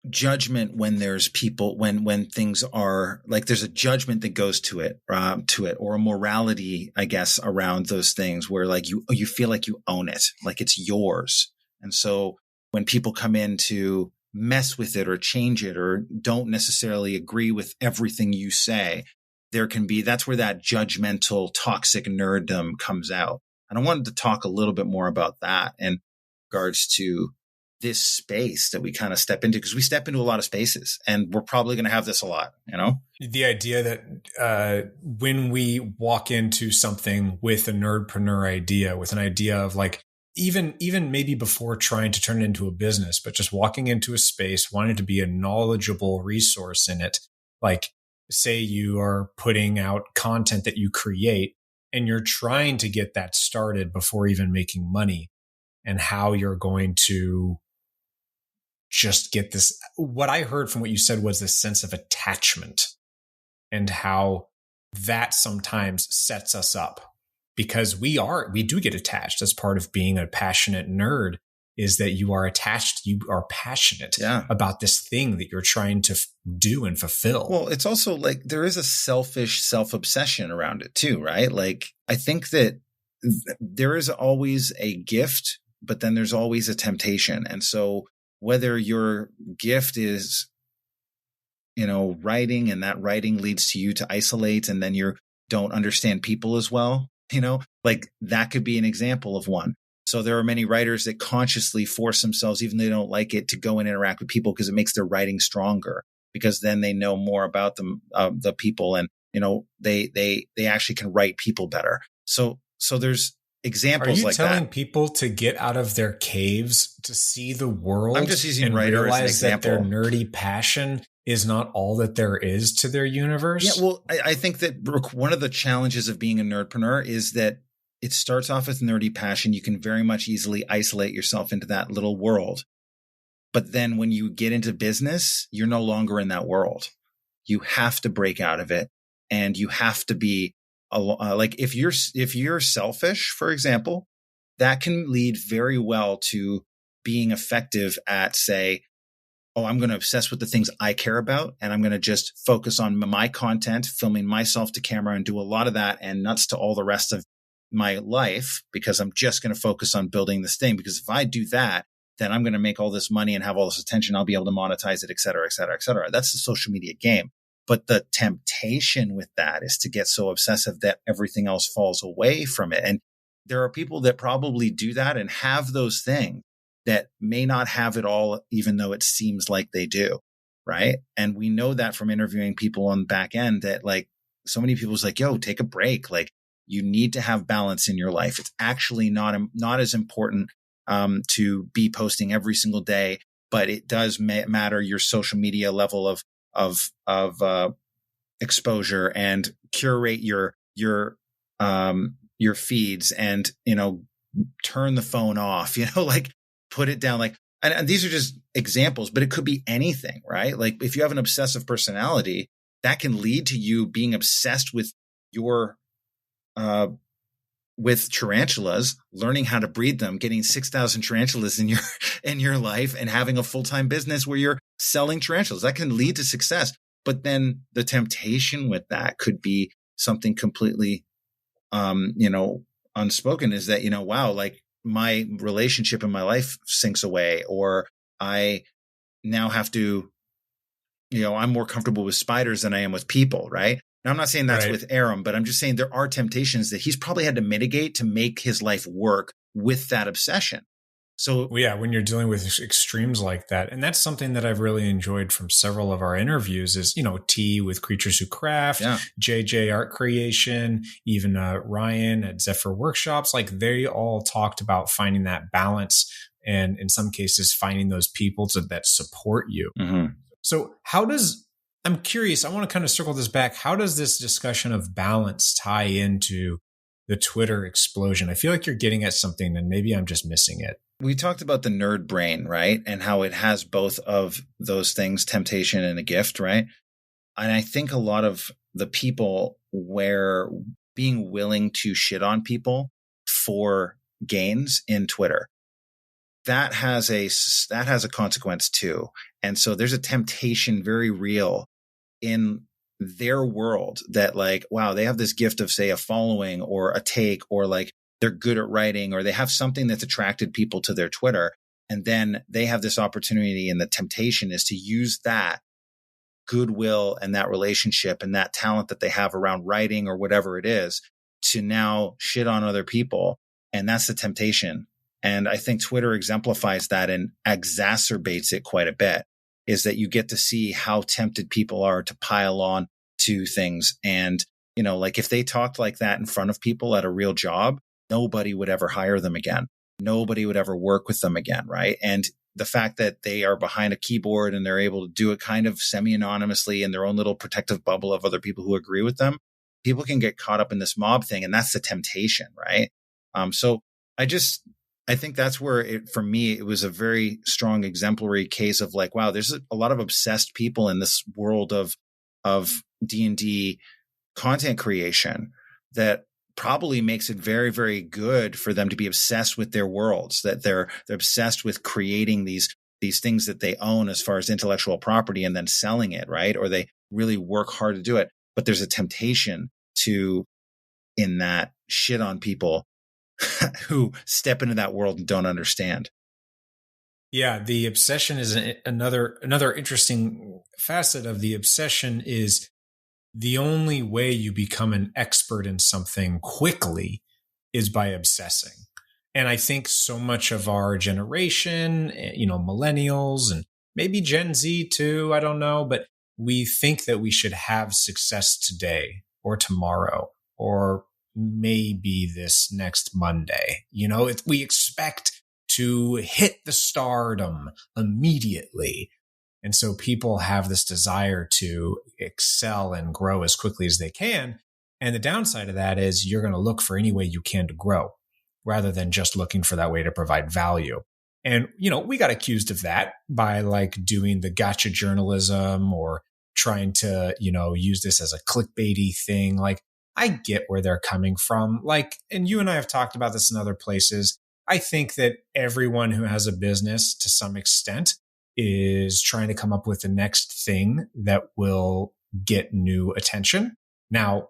judgment when there's people, when things are like, there's a judgment that goes to it, or a morality, I guess, around those things where like you feel like you own it, like it's yours. And so when people come in to mess with it or change it or don't necessarily agree with everything you say, that's where that judgmental, toxic nerddom comes out. And I wanted to talk a little bit more about that in regards to this space that we kind of step into, because we step into a lot of spaces and we're probably going to have this a lot, The idea that when we walk into something with a nerdpreneur idea, with an idea of like, even maybe before trying to turn it into a business, but just walking into a space, wanting to be a knowledgeable resource in it. Like, say you are putting out content that you create and you're trying to get that started before even making money, and how you're going to just get this. What I heard from what you said was this sense of attachment, and how that sometimes sets us up, because we do get attached. As part of being a passionate nerd is that you are attached, you are passionate about this thing that you're trying to do and fulfill. Well, it's also like there is a selfish self-obsession around it too, right? Like, I think that there is always a gift, but then there's always a temptation. And so whether your gift is, writing, and that writing leads to you to isolate, and then you don't understand people as well, like that could be an example of one. So there are many writers that consciously force themselves, even though they don't like it, to go and interact with people because it makes their writing stronger, because then they know more about them, the people, and, they actually can write people better. So there's examples like that. Are you telling people to get out of their caves to see the world? I'm just using and writer realize as an example. That their nerdy passion is not all that there is to their universe? Yeah, well, I think that, Brooke, one of the challenges of being a nerdpreneur is that it starts off with nerdy passion. You can very much easily isolate yourself into that little world. But then when you get into business, you're no longer in that world. You have to break out of it, and you have to be like, if you're selfish, for example, that can lead very well to being effective at, say, I'm going to obsess with the things I care about, and I'm going to just focus on my content, filming myself to camera, and do a lot of that and nuts to all the rest of my life, because I'm just going to focus on building this thing. Because if I do that, then I'm going to make all this money and have all this attention. I'll be able to monetize it, et cetera, et cetera, et cetera. That's the social media game. But the temptation with that is to get so obsessive that everything else falls away from it. And there are people that probably do that and have those things that may not have it all, even though it seems like they do. Right. And we know that from interviewing people on the back end, that like so many people's like, take a break. Like, you need to have balance in your life. It's actually not as important to be posting every single day, but it does matter your social media level of exposure, and curate your feeds, and turn the phone off. Like, put it down. Like, and these are just examples, but it could be anything, right? Like, if you have an obsessive personality, that can lead to you being obsessed with your with tarantulas, learning how to breed them, getting 6,000 tarantulas in your life, and having a full-time business where you're selling tarantulas. That can lead to success. But then the temptation with that could be something completely unspoken, is that, wow, like my relationship in my life sinks away, or I now have to, I'm more comfortable with spiders than I am with people, right? Now, I'm not saying that's with Aram, but I'm just saying there are temptations that he's probably had to mitigate to make his life work with that obsession. So, when you're dealing with extremes like that, and that's something that I've really enjoyed from several of our interviews is, T with Creatures Who Craft, JJ Art Creation, even Ryan at Zephyr Workshops, like they all talked about finding that balance, and in some cases finding those people that support you. Mm-hmm. So how does I'm curious. I want to kind of circle this back. How does this discussion of balance tie into the Twitter explosion? I feel like you're getting at something and maybe I'm just missing it. We talked about the nerd brain, right? And how it has both of those things, temptation and a gift, right? And I think a lot of the people were being willing to shit on people for gains in Twitter. That has a consequence too. And so there's a temptation very real in their world that like, wow, they have this gift of say a following or a take, or like they're good at writing, or they have something that's attracted people to their Twitter. And then they have this opportunity, and the temptation is to use that goodwill and that relationship and that talent that they have around writing or whatever it is to now shit on other people. And that's the temptation. And I think Twitter exemplifies that and exacerbates it quite a bit, is that you get to see how tempted people are to pile on to things. And, you know, like if they talked like that in front of people at a real job, nobody would ever hire them again. Nobody would ever work with them again. Right. And the fact that they are behind a keyboard and they're able to do it kind of semi-anonymously in their own little protective bubble of other people who agree with them, people can get caught up in this mob thing. And that's the temptation. Right. So I think that's where for me, it was a very strong exemplary case of like, wow, there's a lot of obsessed people in this world of D&D content creation that probably makes it very, very good for them to be obsessed with their worlds, that they're obsessed with creating these things that they own as far as intellectual property and then selling it, right? Or they really work hard to do it. But there's a temptation to, in that, shit on people who step into that world and don't understand. Yeah, the obsession is another interesting facet of the obsession. Is the only way you become an expert in something quickly is by obsessing. And I think so much of our generation, you know, millennials and maybe Gen Z too, I don't know, but we think that we should have success today or tomorrow or maybe this next Monday. You know, we expect to hit the stardom immediately. And so people have this desire to excel and grow as quickly as they can. And the downside of that is you're going to look for any way you can to grow rather than just looking for that way to provide value. And, you know, we got accused of that by like doing the gotcha journalism or trying to, you know, use this as a clickbaity thing. Like, I get where they're coming from. Like, and you and I have talked about this in other places. I think that everyone who has a business to some extent is trying to come up with the next thing that will get new attention. Now,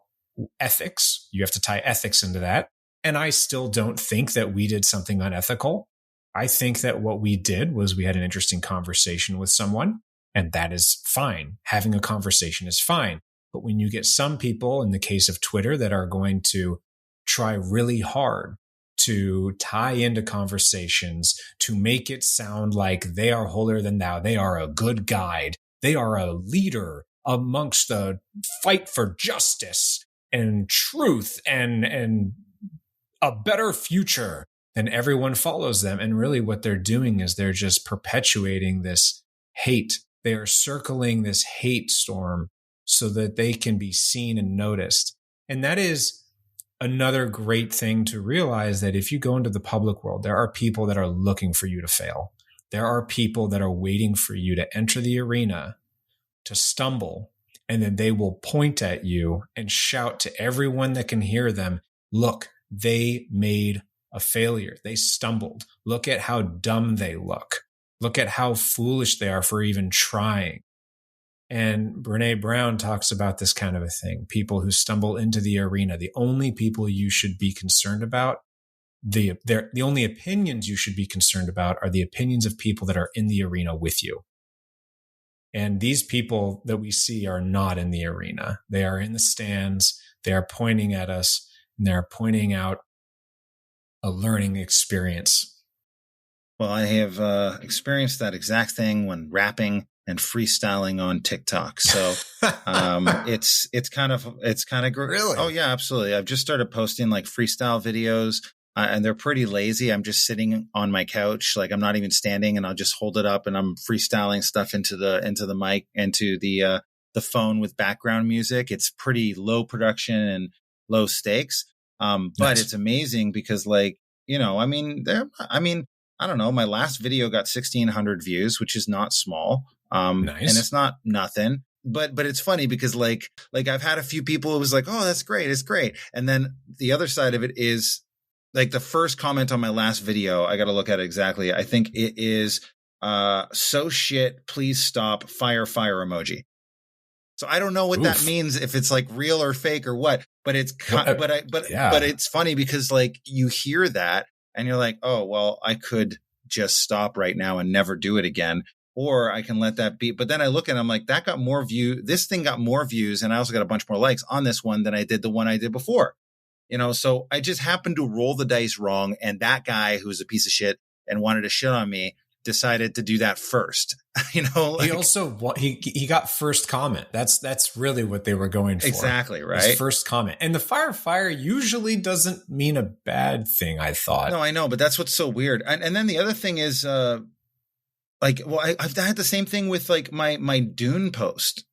ethics, you have to tie ethics into that. And I still don't think that we did something unethical. I think that what we did was we had an interesting conversation with someone, and that is fine. Having a conversation is fine. But when you get some people, in the case of Twitter, that are going to try really hard to tie into conversations, to make it sound like they are holier than thou, they are a good guide, they are a leader amongst the fight for justice and truth and a better future, then everyone follows them. And really what they're doing is they're just perpetuating this hate. They are circling this hate storm so that they can be seen and noticed. And that is another great thing to realize, that if you go into the public world, there are people that are looking for you to fail. There are people that are waiting for you to enter the arena, to stumble, and then they will point at you and shout to everyone that can hear them, look, they made a failure. They stumbled. Look at how dumb they look. Look at how foolish they are for even trying. And Brené Brown talks about this kind of a thing. People who stumble into the arena, the only people you should be concerned about, the only opinions you should be concerned about are the opinions of people that are in the arena with you. And these people that we see are not in the arena. They are in the stands. They are pointing at us, and they're pointing out a learning experience. Well, I have experienced that exact thing when rapping and freestyling on TikTok. So it's kind of really? Oh yeah, absolutely. I've just started posting like freestyle videos, and they're pretty lazy. I'm just sitting on my couch, like I'm not even standing, and I'll just hold it up and I'm freestyling stuff into the mic, into the the phone with background music. It's pretty low production and low stakes. But it's amazing because I don't know. My last video got 1,600 views, which is not small. And it's not nothing. But it's funny because like I've had a few people who was like, oh, that's great. It's great. And then the other side of it is like the first comment on my last video. I got to look at it exactly. I think it is so shit. Please stop. Fire emoji. So I don't know what that means, if it's like real or fake or what. But it's but it's funny because like you hear that and you're like, oh well, I could just stop right now and never do it again. Or I can let that be. But then I look at it, I'm like, that got more views. This thing got more views. And I also got a bunch more likes on this one than I did the one I did before. So I just happened to roll the dice wrong. And that guy who's a piece of shit and wanted to shit on me decided to do that first. He also, he got first comment. That's really what they were going for. Exactly. Right. First comment. And the fire usually doesn't mean a bad thing, I thought. No, I know. But that's what's so weird. And then the other thing is, I've had the same thing with like my Dune post.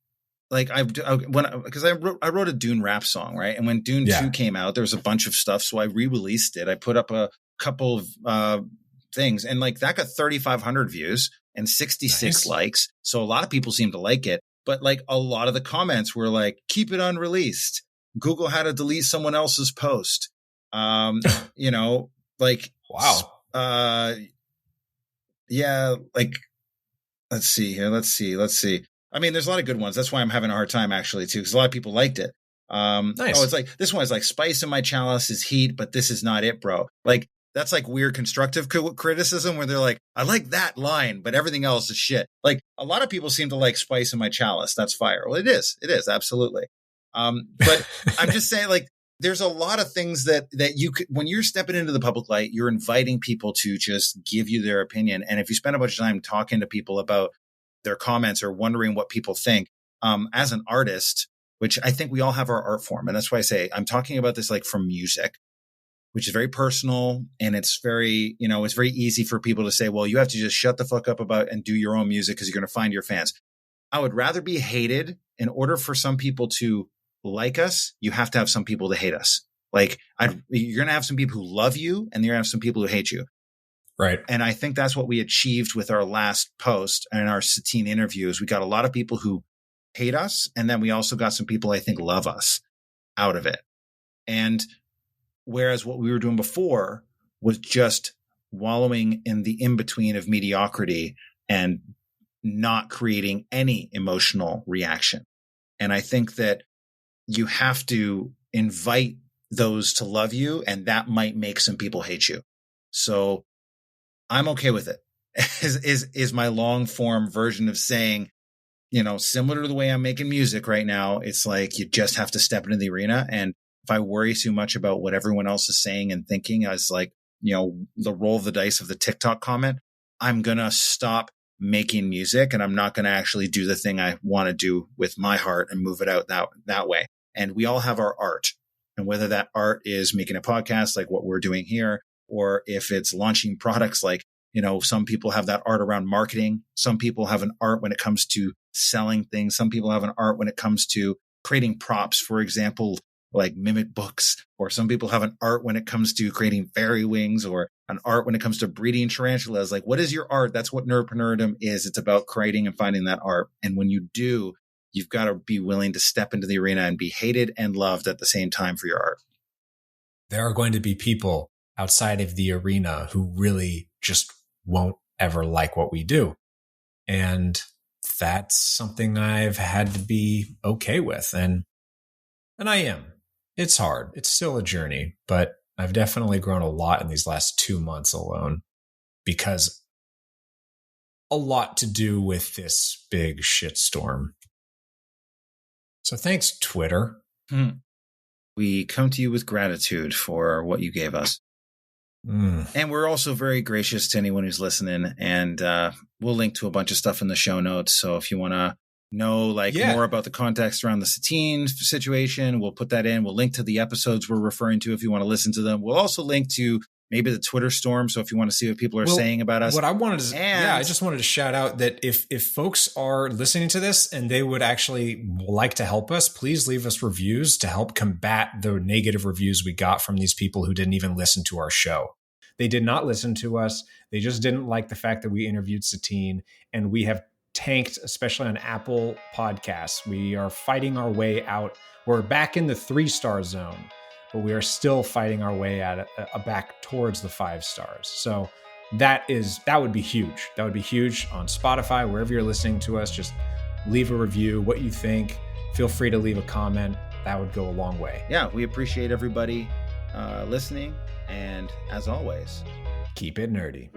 Like I wrote a Dune rap song, right? And when Dune 2 came out, there was a bunch of stuff. So I re-released it. I put up a couple of things and like that got 3,500 views and 66 likes. So a lot of people seem to like it. But like a lot of the comments were like, keep it unreleased. Google how to delete someone else's post. Wow. Yeah, like, let's see here. Let's see. I mean, there's a lot of good ones. That's why I'm having a hard time actually too, because a lot of people liked it. Nice. Oh, it's like, this one is like, spice in my chalice is heat, but this is not it, bro. Like, that's like weird constructive criticism where they're like, I like that line, but everything else is shit. Like, a lot of people seem to like spice in my chalice. That's fire. Well, it is, absolutely. But I'm just saying, like, there's a lot of things that you could, when you're stepping into the public light, you're inviting people to just give you their opinion. And if you spend a bunch of time talking to people about their comments or wondering what people think, as an artist, which I think we all have our art form. And that's why I say I'm talking about this like from music, which is very personal. And it's very, it's very easy for people to say, well, you have to just shut the fuck up about and do your own music because you're going to find your fans. I would rather be hated. In order for some people to like us, you have to have some people to hate us. Like you're going to have some people who love you and you're going to have some people who hate you. Right. And I think that's what we achieved with our last post and our Satine interviews. We got a lot of people who hate us. And then we also got some people I think love us out of it. And whereas what we were doing before was just wallowing in the in-between of mediocrity and not creating any emotional reaction. And I think that you have to invite those to love you, and that might make some people hate you. So I'm okay with it. Is my long form version of saying, similar to the way I'm making music right now, it's like you just have to step into the arena. And if I worry too much about what everyone else is saying and thinking as like, the roll of the dice of the TikTok comment, I'm going to stop making music and I'm not going to actually do the thing I want to do with my heart and move it out that way. And we all have our art. And whether that art is making a podcast like what we're doing here, or if it's launching products like, some people have that art around marketing. Some people have an art when it comes to selling things. Some people have an art when it comes to creating props, for example, like mimic books, or some people have an art when it comes to creating fairy wings, or an art when it comes to breeding tarantulas. Like, what is your art? That's what Nerdpreneurdom is. It's about creating and finding that art. And when you do, you've got to be willing to step into the arena and be hated and loved at the same time for your art. There are going to be people outside of the arena who really just won't ever like what we do. And that's something I've had to be okay with. And I am. It's hard. It's still a journey, but I've definitely grown a lot in these last 2 months alone, because a lot to do with this big shitstorm. So thanks, Twitter. We come to you with gratitude for what you gave us. And we're also very gracious to anyone who's listening. And we'll link to a bunch of stuff in the show notes. So if you want to know more about the context around the Satine situation, we'll put that in. We'll link to the episodes we're referring to if you want to listen to them. We'll also link to maybe the Twitter storm. So if you want to see what people are saying about us. What I wanted to, I just wanted to shout out that if folks are listening to this and they would actually like to help us, please leave us reviews to help combat the negative reviews we got from these people who didn't even listen to our show. They did not listen to us. They just didn't like the fact that we interviewed Satine, and we have tanked, especially on Apple Podcasts. We are fighting our way out. We're back in the 3-star zone, but we are still fighting our way back towards the 5 stars. So that would be huge. That would be huge on Spotify, wherever you're listening to us. Just leave a review, what you think. Feel free to leave a comment. That would go a long way. Yeah, we appreciate everybody listening. And as always, keep it nerdy.